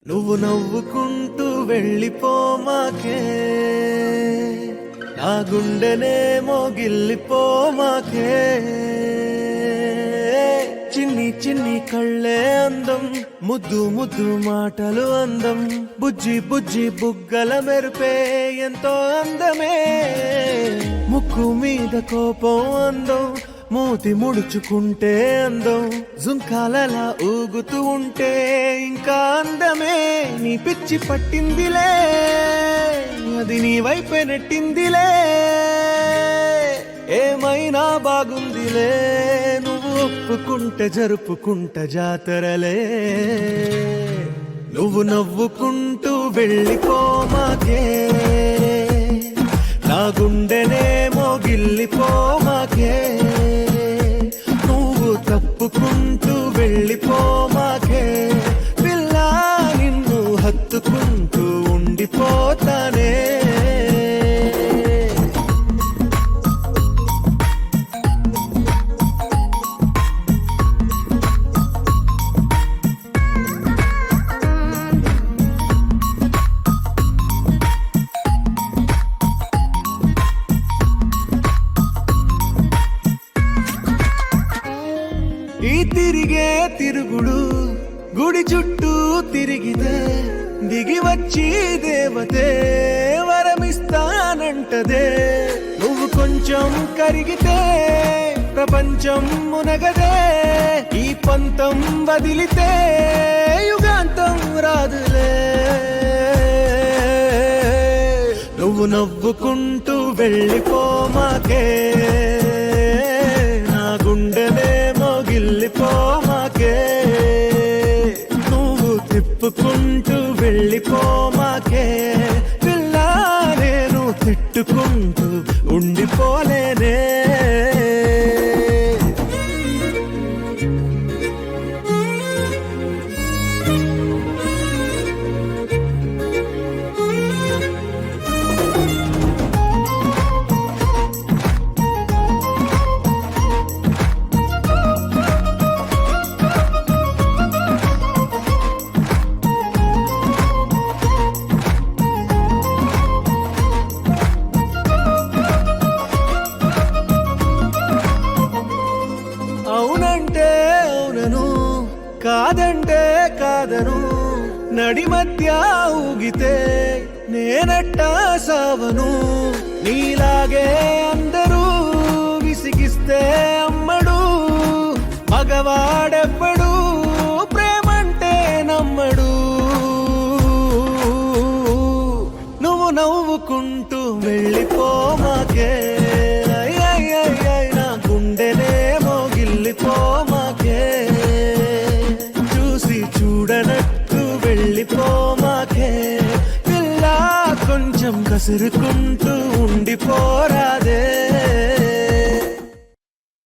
నువ్వు నవ్వుకుంటూ వెళ్ళిపోమాకే, నా గుండెనేమో గిల్లిపోమాకే. చిన్ని చిన్ని కళ్ళే అందం, ముద్దు ముద్దు మాటలు అందం, బుజ్జి బుజ్జి బుగ్గల మెరుపే ఎంతో అందమే. ముక్కు మీద కోపం అందం, మూతి ముడుచుకుంటే అందం, జుంకాలలా ఊగుతూ ఉంటే ఇంకా అందమే. నీ పిచ్చి పట్టిందిలే, అది నీ వైపే నెట్టిందిలే. ఏమైనా బాగుందిలే, నువ్వు ఒప్పుకుంటే జరుపుకుంటే జాతరలే. నువ్వు నవ్వుకుంటూ వెళ్ళిపోమాకే, నా గుండెనేమో గిల్లిపోమాకే. నువ్వు తప్పుకుంటూ వెళ్ళిపోమాకే, పిల్ల నిన్ను హత్తుకుంటూ ఉండిపోతానే. ఈ తిరిగే తిరుగుడు గుడి చుట్టూ తిరిగితే, దిగి వచ్చి దేవతే వరమిస్తానంటదే. నువ్వు కొంచెం కరిగితే ప్రపంచం మునగదే. ఈ పంతం వదిలితే యుగాంతం రాదులే. నువ్వు నవ్వుకుంటూ వెళ్ళిపోమాకే, నా గుండెనేమో గిల్లిపోమాకే. నువ్వు తిప్పుకుంటూ వెళ్ళిపోమాకే, పిల్ల నేను తిట్టుకుంటూ ఉండిపోలేనే. అవునంటే అవునను, కాదంటే కాదను, నడి మధ్య ఊగితే నేనట్టా సావను. నీలాగే అందరూ విసిగిస్తే అమ్మడు, మగవాడెవ్వడు ప్రేమంటే నమ్మడు. నువ్వు నవ్వుకుంటూ వెళ్ళిపోమాకే, నా గుండెనేమో గిల్లిపోమాకే. చూసి చూడనట్టు వెళ్ళిపోమాకే, పిల్ల కొంచెం కసురుకుంటూ ఉండిపోరాదే.